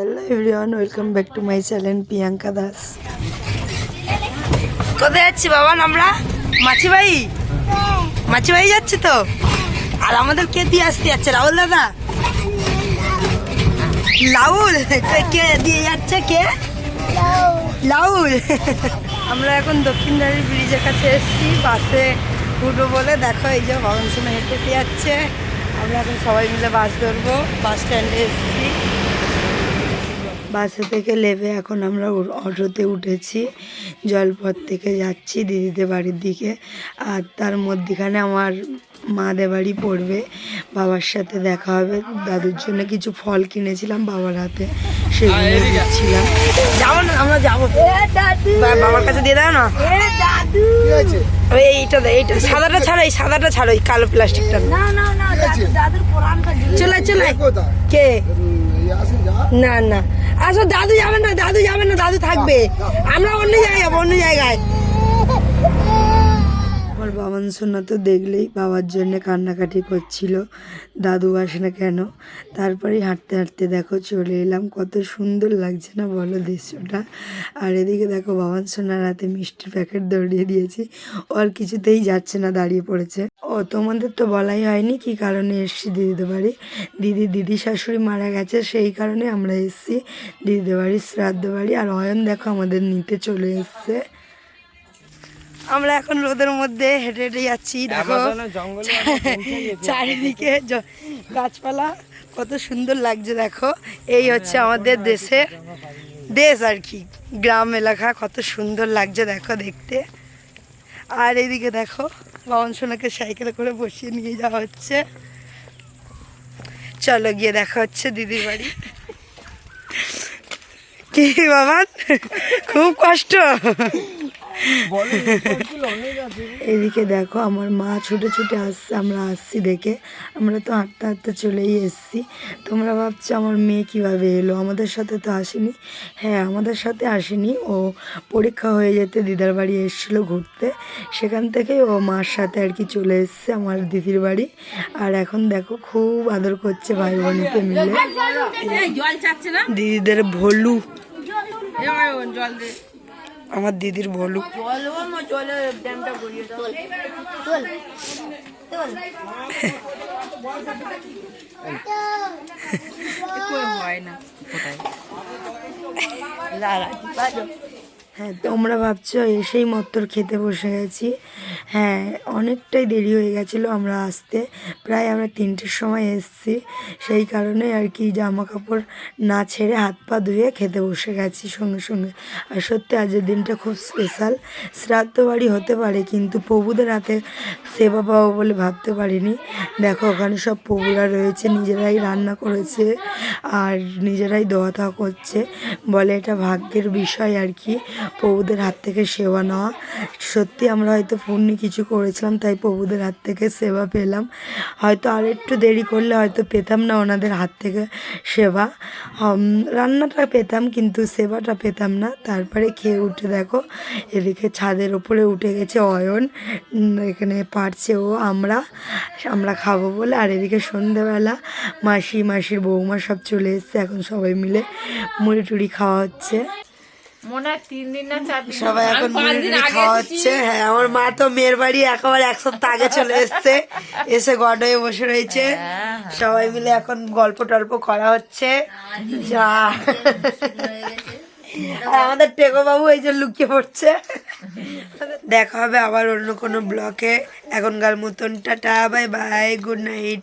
Hello everyone, welcome back to my channel Priyanka Das. কোথায় যাচ্ছি বাবান? আমরা মাছিবাড়ি যাচ্ছি তো। আর আমাদের কে দিয়ে আসতে যাচ্ছে? রাহুল দাদা, লাউল কে দিয়ে যাচ্ছে? কে? লাউল। আমরা এখন দক্ষিণদারি ব্রিজের কাছে এসেছি, বাসে উঠবো বলে। দেখো এই যে বাবান সোনা হেঁটে হেঁটে যাচ্ছে। আমরা এখন সবাই মিলে বাস ধরবো। বাস স্ট্যান্ডে এসেছি। বাসে থেকে নেমে এখন আমরা অটোতে উঠেছি। জলপথ থেকে যাচ্ছি দিদিদের বাড়ির দিকে। আর তার মধ্যেখানে আমার মাদের বাড়ি পড়বে, বাবার সাথে দেখা হবে। দাদুর জন্য কিছু ফল কিনেছিলাম বাবার হাতে, সেগুলো দিচ্ছিলাম। যাবো না, আমরা যাবো। বাবার কাছে দিয়ে দাও না। এইটা সাদাটা ছাড়ো, এই সাদাটা ছাড়ো, এই কালো প্লাস্টিকটা। চলে চলে। কে? না না, আসো। দাদু যাবে না, দাদু যাবে না, দাদু থাকবে। আমরা অন্য জায়গায় যাবো, অন্য জায়গায়। আমার বাবান সোনা তো দেখলেই বাবার জন্য কান্নাকাটি করছিল, দাদু আসে না কেন। তারপরে হাঁটতে হাঁটতে দেখো চলে এলাম। কত সুন্দর লাগছে না বলো দৃশ্যটা? আর এদিকে দেখো বাবান সোনার হাতে মিষ্টির প্যাকেট দৌড়িয়ে দিয়েছি। ও আর কিছুতেই যাচ্ছে না, দাঁড়িয়ে পড়েছে। ও তোমাদের তো বলাই হয়নি কি কারণে এসছি দিদিদের বাড়ি। দিদি শাশুড়ি মারা গেছে, সেই কারণে আমরা এসছি দিদিদের বাড়ি, শ্রাদ্ধ বাড়ি। আর অয়ন দেখো আমাদের নিতে চলে এসছে। আমরা এখন রোদের মধ্যে হেঁটে হেঁটে যাচ্ছি। দেখো চারিদিকে গাছপালা, কত সুন্দর লাগছে। দেখো এই হচ্ছে আমাদের দেশ আর কি, গ্রাম এলাকা। কত সুন্দর লাগছে দেখো দেখতে। আর এইদিকে দেখো বাবান সোনাকে সাইকেলে করে বসিয়ে নিয়ে যাওয়া হচ্ছে। চলো গিয়ে দেখা হচ্ছে দিদির বাড়ি। কি বাবান, খুব কষ্ট। এদিকে দেখো আমার মা ছুটে ছুটে আসছে, আমরা আসছি দেখে। আমরা তো হাঁটতে হাঁটতে চলেই এসছি। তোমরা ভাবছো আমার মেয়ে কিভাবে এলো, আমাদের সাথে তো আসেনি। হ্যাঁ, আমাদের সাথে আসেনি, ও পরীক্ষা হয়ে যেতে দিদার বাড়ি এসেছিলো ঘুরতে। সেখান থেকেই ও মার সাথে আর কি চলে এসছে আমার দিদির বাড়ি। আর এখন দেখো খুব আদর করছে ভাই বোনকে মিলে। দিদিদের ভলু, আমার দিদির ভলু। হ্যাঁ, তোমরা ভাবছো এসেই মত্তর খেতে বসে গেছি। হ্যাঁ, অনেকটাই দেরি হয়ে গেছিলো আমরা আসতে। প্রায় আমরা 3টের সময় এসেছি, সেই কারণে আর কি জামা কাপড় না ছেড়ে হাত পা ধুয়ে খেতে বসে গেছি সঙ্গে সঙ্গে। আর সত্যি আজকের দিনটা খুব স্পেশাল। শ্রাদ্ধ বাড়ি হতে পারে, কিন্তু প্রভুদের হাতে সেবা পাবো বলে ভাবতে পারিনি। দেখো ওখানে সব প্রভুরা রয়েছে, নিজেরাই রান্না করেছে আর নিজেরাই দেওয়া থাওয়া করছে। বলে এটা ভাগ্যের বিষয় আর কি, প্রভুদের হাত থেকে সেবা নেওয়া। সত্যি আমরা হয়তো পুণ্য কিছু করেছিলাম, তাই প্রভুদের হাত থেকে সেবা পেলাম। হয়তো আর একটু দেরি করলে হয়তো পেতাম না ওনাদের হাত থেকে সেবা। রান্নাটা পেতাম কিন্তু সেবাটা পেতাম না। তারপরে খেয়ে উঠে দেখো এদিকে ছাদের ওপরে উঠে গেছে অয়ন, এখানে পারছে ও। আমরা খাবো বলে। আর এদিকে সন্ধ্যেবেলা মাসির বৌমা সব চলে এসছে, এখন সবাই মিলে মুড়ি টুড়ি খাওয়া হচ্ছে। সবাই এখন মুড়ি টুড়ি খাওয়া হচ্ছে। হ্যাঁ, আমার মা তো মেয়ের বাড়ি একেবারে 1 সপ্তাহ আগে চলে এসছে, এসে গড হয়ে বসে রয়েছে। সবাই মিলে এখন গল্প টল্প করা হচ্ছে। যা আমাদের টেকো বাবু এই যে লুকিয়ে পড়ছে। দেখা হবে আবার অন্য কোনো ব্লকে। এখনকার মতন tata, bye bye, good night.